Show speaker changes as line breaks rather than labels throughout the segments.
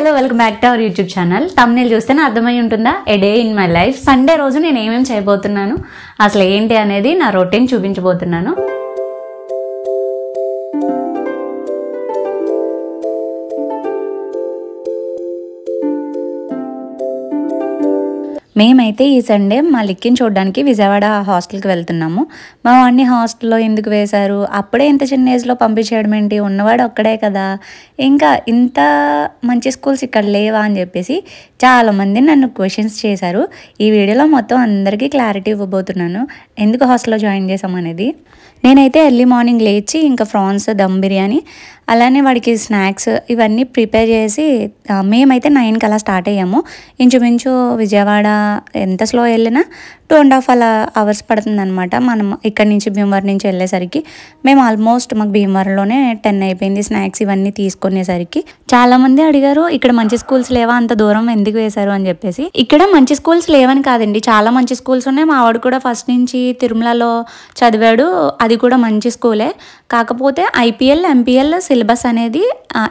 Hello welcome back to our YouTube channel. Thumbnail చూస్తేనే అర్థమై ఉంటుందా, a day in my life. Sunday రోజు నేను ఏమేమి చేయబోతున్నాను, అసలు ఏంటి అనేది నా రొటీన్ చూపించబోతున్నాను. మేమైతే ఈ సండే మా లిక్కిని చూడడానికి విజయవాడ హాస్టల్కి వెళ్తున్నాము. మా వాడిని హాస్టల్లో ఎందుకు వేశారు, అప్పుడే ఇంత చిన్న ఏజ్లో పంపించేయడం ఏంటి, ఉన్నవాడు ఒక్కడే కదా, ఇంకా ఇంత మంచి స్కూల్స్ ఇక్కడ లేవా అని చెప్పేసి చాలామంది నన్ను క్వశ్చన్స్ చేశారు. ఈ వీడియోలో మొత్తం అందరికీ క్లారిటీ ఇవ్వబోతున్నాను ఎందుకు హాస్టల్లో జాయిన్ చేసామనేది. నేనైతే ఎర్లీ మార్నింగ్ లేచి ఇంకా ఫ్రాన్స్, దమ్ బిర్యానీ, అలానే వాడికి స్నాక్స్ ఇవన్నీ ప్రిపేర్ చేసి మేమైతే 9కి అలా స్టార్ట్ అయ్యాము. ఇంచుమించు విజయవాడ ఎంత స్లో వెళ్ళినా 2.5 hours పడుతుంది అనమాట. మనం ఇక్కడి నుంచి భీమవరం నుంచి వెళ్ళేసరికి మేము ఆల్మోస్ట్ మాకు భీమవరంలోనే 10 అయిపోయింది. స్నాక్స్ ఇవన్నీ తీసుకునేసరికి చాలామంది అడిగారు, ఇక్కడ మంచి స్కూల్స్ లేవా, అంత దూరం ఎందుకు వేశారు అని చెప్పేసి. ఇక్కడ మంచి స్కూల్స్ లేవని కాదండి, చాలా మంచి స్కూల్స్ ఉన్నాయి. మా వాడు కూడా ఫస్ట్ నుంచి తిరుమలలో చదివాడు, అది కూడా మంచి స్కూలే. కాకపోతే ఐపీఎల్, ఎంపీఎల్ సిలబస్ అనేది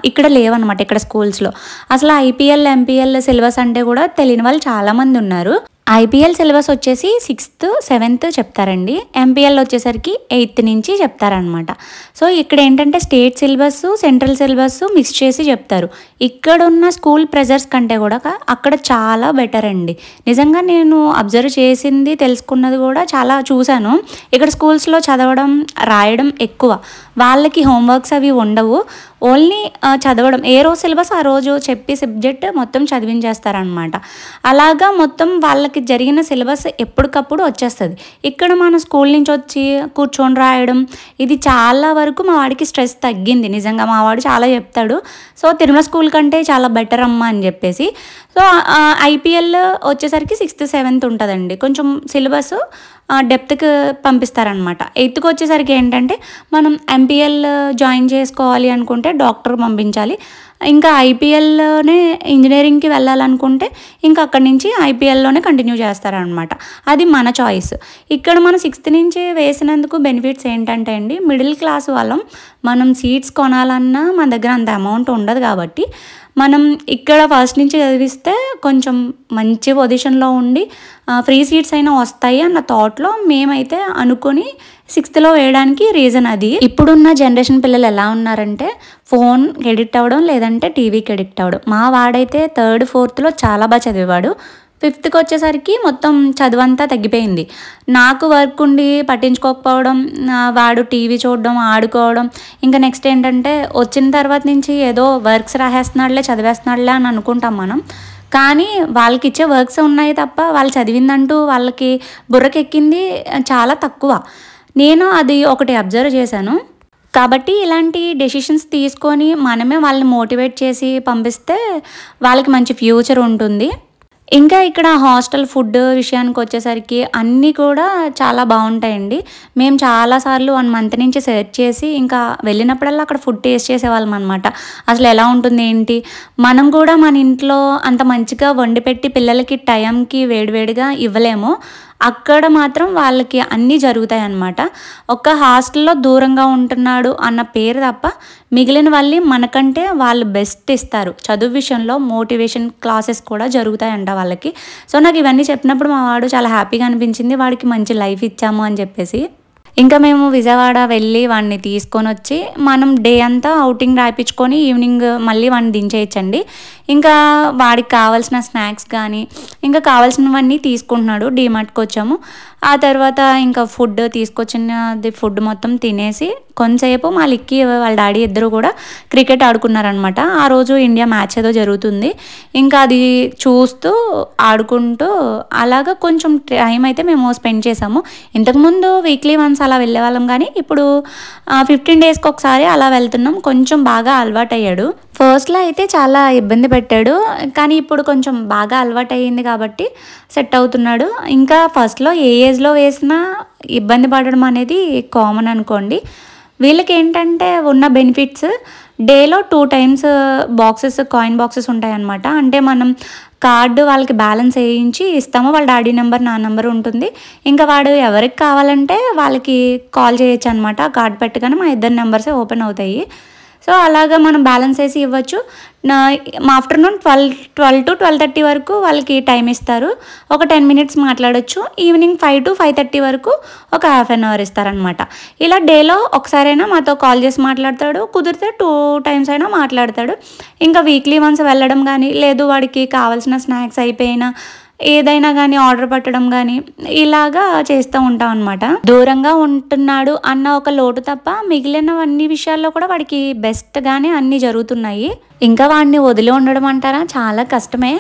ఇక్కడ లేవన్నమాట. ఇక్కడ స్కూల్స్లో అసలు ఐపీఎల్, ఎంపీఎల్ సిలబస్ అంటే కూడా తెలియని వాళ్ళు చాలామంది ఉన్నారు. ఐపీఎల్ సిలబస్ వచ్చేసి 6th, 7th చెప్తారండి. ఎంపీఎల్ వచ్చేసరికి 8th నుంచి చెప్తారనమాట. సో ఇక్కడ ఏంటంటే state syllabus, central syllabus mix చేసి చెప్తారు. ఇక్కడున్న స్కూల్ ప్రెజర్స్ కంటే కూడా అక్కడ చాలా బెటర్ అండి. నిజంగా నేను అబ్జర్వ్ చేసింది, తెలుసుకున్నది కూడా చాలా చూశాను. ఇక్కడ స్కూల్స్లో చదవడం, రాయడం ఎక్కువ, వాళ్ళకి హోంవర్క్స్ అవి ఉండవు. ఓన్లీ చదవడం, ఏ రోజు సిలబస్ ఆ రోజు చెప్పి సబ్జెక్ట్ మొత్తం చదివించేస్తారనమాట. అలాగా మొత్తం వాళ్ళకి జరిగిన సిలబస్ ఎప్పటికప్పుడు వచ్చేస్తుంది. ఇక్కడ మన స్కూల్ నుంచి వచ్చి కూర్చొని రాయడం, ఇది చాలా వరకు మా వాడికి స్ట్రెస్ తగ్గింది. నిజంగా మా వాడు చాలా చెప్తాడు, సో తిరుమల స్కూల్ కంటే చాలా బెటర్ అమ్మా అని చెప్పేసి. సో ఐపీఎల్ వచ్చేసరికి 6th, 7th ఉంటుందండి. కొంచెం సిలబస్ డెప్త్కి పంపిస్తారనమాట. 8th వచ్చేసరికి ఏంటంటే మనం ఎంపీఎల్ జాయిన్ చేసుకోవాలి అనుకుంటే డాక్టర్ పంపించాలి, ఇంకా ఐపీఎల్లోనే ఇంజనీరింగ్కి వెళ్ళాలనుకుంటే ఇంకా అక్కడి నుంచి ఐపీఎల్లోనే కంటిన్యూ చేస్తారనమాట. అది మన చాయిస్. ఇక్కడ మనం 6th నుంచి వేసినందుకు బెనిఫిట్స్ ఏంటంటే అండి, మిడిల్ క్లాస్ వాళ్ళం, మనం సీట్స్ కొనాలన్నా మన దగ్గర అంత అమౌంట్ ఉండదు కాబట్టి మనం ఇక్కడ ఫస్ట్ నుంచి చదివిస్తే కొంచెం మంచి పొజిషన్లో ఉండి ఫ్రీ సీట్స్ అయినా వస్తాయి అన్న థాట్లో మేమైతే అనుకొని 6thలో వేయడానికి రీజన్ అది. ఇప్పుడున్న జనరేషన్ పిల్లలు ఎలా ఉన్నారంటే ఫోన్ ఎడిక్ట్ అవ్వడం, లేదంటే టీవీకి ఎడిక్ట్ అవ్వడం. మా వాడైతే 3rd, 4thలో చాలా బాగా చదివేవాడు. 5thకి వచ్చేసరికి మొత్తం చదువంతా తగ్గిపోయింది. నాకు వర్క్ ఉండి పట్టించుకోకపోవడం, వాడు టీవీ చూడడం, ఆడుకోవడం, ఇంకా నెక్స్ట్ ఏంటంటే వచ్చిన తర్వాత నుంచి ఏదో వర్క్స్ రాసేస్తున్నాడులే, చదివేస్తున్నాడులే అని అనుకుంటాం మనం. కానీ వాళ్ళకి ఇచ్చే వర్క్స్ ఉన్నాయి తప్ప వాళ్ళు చదివిందంటూ వాళ్ళకి బుర్రకెక్కింది చాలా తక్కువ. నేను అది ఒకటి అబ్జర్వ్ చేశాను. కాబట్టి ఇలాంటి డెసిషన్స్ తీసుకొని మనమే వాళ్ళని మోటివేట్ చేసి పంపిస్తే వాళ్ళకి మంచి ఫ్యూచర్ ఉంటుంది. ఇంకా ఇక్కడ హాస్టల్ ఫుడ్ విషయానికి వచ్చేసరికి అన్నీ కూడా చాలా బాగుంటాయండి. మేము చాలాసార్లు 1 month నుంచి సెర్చ్ చేసి ఇంకా వెళ్ళినప్పుడల్లా అక్కడ ఫుడ్ టేస్ట్ చేసేవాళ్ళం అనమాట. అసలు ఎలా ఉంటుంది ఏంటి, మనం కూడా మన ఇంట్లో అంత మంచిగా వండి పెట్టి పిల్లలకి టైంకి వేడివేడిగా ఇవ్వలేము. అక్కడ మాత్రం వాళ్ళకి అన్నీ జరుగుతాయి అన్నమాట. ఒక హాస్టల్లో దూరంగా ఉంటున్నాడు అన్న పేరు తప్ప మిగిలిన వాళ్ళు మనకంటే వాళ్ళు బెస్ట్ ఇస్తారు. చదువు విషయంలో మోటివేషన్ క్లాసెస్ కూడా జరుగుతాయంట వాళ్ళకి. సో నాకు ఇవన్నీ చెప్పినప్పుడు మా వాడు చాలా హ్యాపీగా అనిపించింది, వాడికి మంచి లైఫ్ ఇచ్చాము అని చెప్పేసి. ఇంకా మేము విజయవాడ వెళ్ళి వాడిని తీసుకొని వచ్చి మనం డే అంతా అవుటింగ్ రాయించుకొని ఈవినింగ్ మళ్ళీ వాడిని దించేయచ్చండి. ఇంకా వాడికి కావాల్సిన స్నాక్స్ కానీ ఇంకా కావాల్సినవన్నీ తీసుకుంటున్నాడు. డీమార్ట్కి వచ్చాము, ఆ తర్వాత ఇంకా ఫుడ్ తీసుకొచ్చినది ఫుడ్ మొత్తం తినేసి కొంతసేపు మా లిక్కి వాళ్ళ డాడీ ఇద్దరు కూడా క్రికెట్ ఆడుకున్నారనమాట. ఆ రోజు ఇండియా మ్యాచ్ ఏదో జరుగుతుంది, ఇంకా అది చూస్తూ ఆడుకుంటూ అలాగా కొంచెం టైం అయితే మేము స్పెండ్ చేసాము. ఇంతకుముందు వీక్లీ వన్స్ అలా వెళ్ళేవాళ్ళం, కానీ ఇప్పుడు 15 daysకి ఒకసారి అలా వెళ్తున్నాం. కొంచెం బాగా అలవాటు అయ్యాడు. ఫస్ట్లో అయితే చాలా ఇబ్బంది పెట్టాడు, కానీ ఇప్పుడు కొంచెం బాగా అలవాటు అయ్యింది కాబట్టి సెట్ అవుతున్నాడు. ఇంకా ఫస్ట్లో ఏ ఏజ్లో వేసినా ఇబ్బంది పడడం అనేది కామన్ అనుకోండి. వీళ్ళకి ఏంటంటే ఉన్న బెనిఫిట్స్, డేలో 2 times బాక్సెస్, కాయిన్ బాక్సెస్ ఉంటాయన్నమాట. అంటే మనం కార్డు వాళ్ళకి బ్యాలెన్స్ వేయించి ఇస్తాము, వాళ్ళ డాడీ నెంబర్, నా నెంబర్ ఉంటుంది. ఇంకా వాడు ఎవరికి కావాలంటే వాళ్ళకి కాల్ చేయొచ్చు అనమాట. ఆ కార్డు పెట్టగానే మా 2 నెంబర్సే ఓపెన్ అవుతాయి. సో అలాగా మనం బ్యాలెన్స్ వేసి ఇవ్వచ్చు. ఆఫ్టర్నూన్ 12 to 12:30 వరకు వాళ్ళకి టైం ఇస్తారు, ఒక 10 minutes మాట్లాడొచ్చు. ఈవినింగ్ 5 to 5:30 వరకు ఒక హాఫ్ అన్ అవర్ ఇస్తారనమాట. ఇలా డేలో ఒకసారైనా మాతో కాల్ చేసి మాట్లాడతాడు, కుదిరితే 2 times అయినా మాట్లాడతాడు. ఇంకా వీక్లీ వన్స్ వెళ్ళడం కానీ, లేదు వాడికి కావాల్సిన స్నాక్స్ అయిపోయినా ఏదైనా కానీ ఆర్డర్ పెట్టడం కానీ ఇలాగా చేస్తూ ఉంటాం అనమాట. దూరంగా ఉంటున్నాడు అన్న ఒక లోటు తప్ప మిగిలిన అన్ని విషయాల్లో కూడా వాడికి బెస్ట్గానే అన్నీ జరుగుతున్నాయి. ఇంకా వాడిని వదిలి ఉండడం అంటారా, చాలా కష్టమే.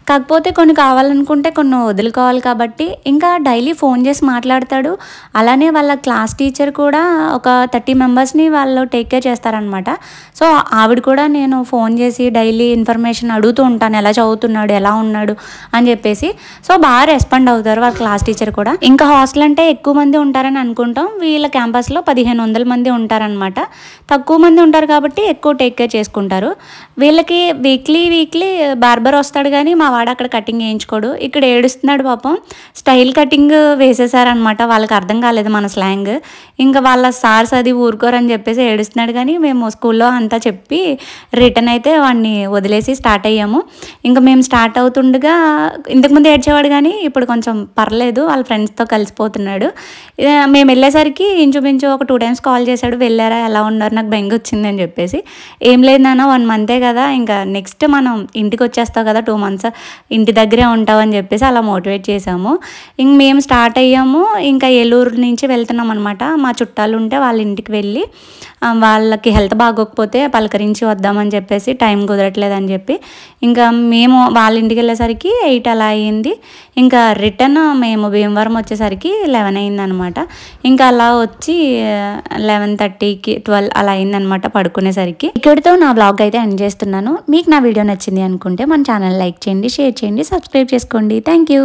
కాకపోతే కొన్ని కావాలనుకుంటే కొన్ని వదులుకోవాలి కాబట్టి ఇంకా డైలీ ఫోన్ చేసి మాట్లాడతాడు. అలానే వాళ్ళ క్లాస్ టీచర్ కూడా ఒక 30 మెంబర్స్ని వాళ్ళు టేక్ కేర్ చేస్తారనమాట. సో ఆవిడ కూడా నేను ఫోన్ చేసి డైలీ ఇన్ఫర్మేషన్ అడుగుతూ ఉంటాను, ఎలా చదువుతున్నాడు, ఎలా ఉన్నాడు అని చెప్పేసి. సో బాగా రెస్పాండ్ అవుతారు వాళ్ళ క్లాస్ టీచర్ కూడా. ఇంకా హాస్టల్ అంటే ఎక్కువ మంది ఉంటారని అనుకుంటాం, వీళ్ళ క్యాంపస్లో 1500 మంది ఉంటారనమాట. తక్కువ మంది ఉంటారు కాబట్టి ఎక్కువ టేక్ కేర్ చేసుకుంటారు. వీళ్ళకి వీక్లీ బార్బర్ వస్తాడు కానీ మా వాడు అక్కడ కటింగ్ వేయించుకోడు. ఇక్కడ ఏడుస్తున్నాడు పాపం, స్టైల్ కటింగ్ వేసేసారనమాట. వాళ్ళకి అర్థం కాలేదు మన స్లాంగ్. ఇంకా వాళ్ళ సార్స్ అది ఊరుకోరని చెప్పేసి ఏడుస్తున్నాడు. కానీ మేము స్కూల్లో అంతా చెప్పి రిటర్న్ అయితే వాడిని వదిలేసి స్టార్ట్ అయ్యాము. ఇంకా మేము స్టార్ట్ అవుతుండగా ఇంతకుముందు ఏడ్చేవాడు కానీ ఇప్పుడు కొంచెం పర్లేదు, వాళ్ళ ఫ్రెండ్స్తో కలిసిపోతున్నాడు. మేము వెళ్ళేసరికి ఇంచుమించు ఒక 2 times కాల్ చేశాడు, వెళ్ళారా, ఎలా ఉన్నారు, నాకు బెంగ వచ్చింది అని చెప్పేసి. ఏం లేదు నాన్న, 1 month కదా, ఇంకా నెక్స్ట్ మనం ఇంటికి వచ్చేస్తావు కదా, 2 months ఇంటి దగ్గరే ఉంటావు అని చెప్పేసి అలా మోటివేట్ చేసాము. ఇంక మేము స్టార్ట్ అయ్యాము. ఇంకా ఏలూరు నుంచి వెళ్తున్నాం అనమాట. మా చుట్టాలు ఉంటే వాళ్ళ ఇంటికి వెళ్ళి వాళ్ళకి హెల్త్ బాగోకపోతే పలకరించి వద్దామని చెప్పేసి, టైం కుదరట్లేదని చెప్పి ఇంకా మేము వాళ్ళ ఇంటికి వెళ్ళేసరికి 8 అలా అయ్యింది. ఇంకా రిటర్న్ మేము భీమవరం వచ్చేసరికి 11 అయిందనమాట. ఇంకా అలా వచ్చి 11:30కి 12 అలా అయిందనమాట పడుకునేసరికి. ఇక్కడితో నా వ్లాగ్ అయితే ఎండ్ చేస్తున్నాను. మీకు నా వీడియో నచ్చింది అనుకుంటే మన ఛానల్ లైక్ చేయండి, షేర్ చేయండి, సబ్స్క్రైబ్ చేసుకోండి. Thank you.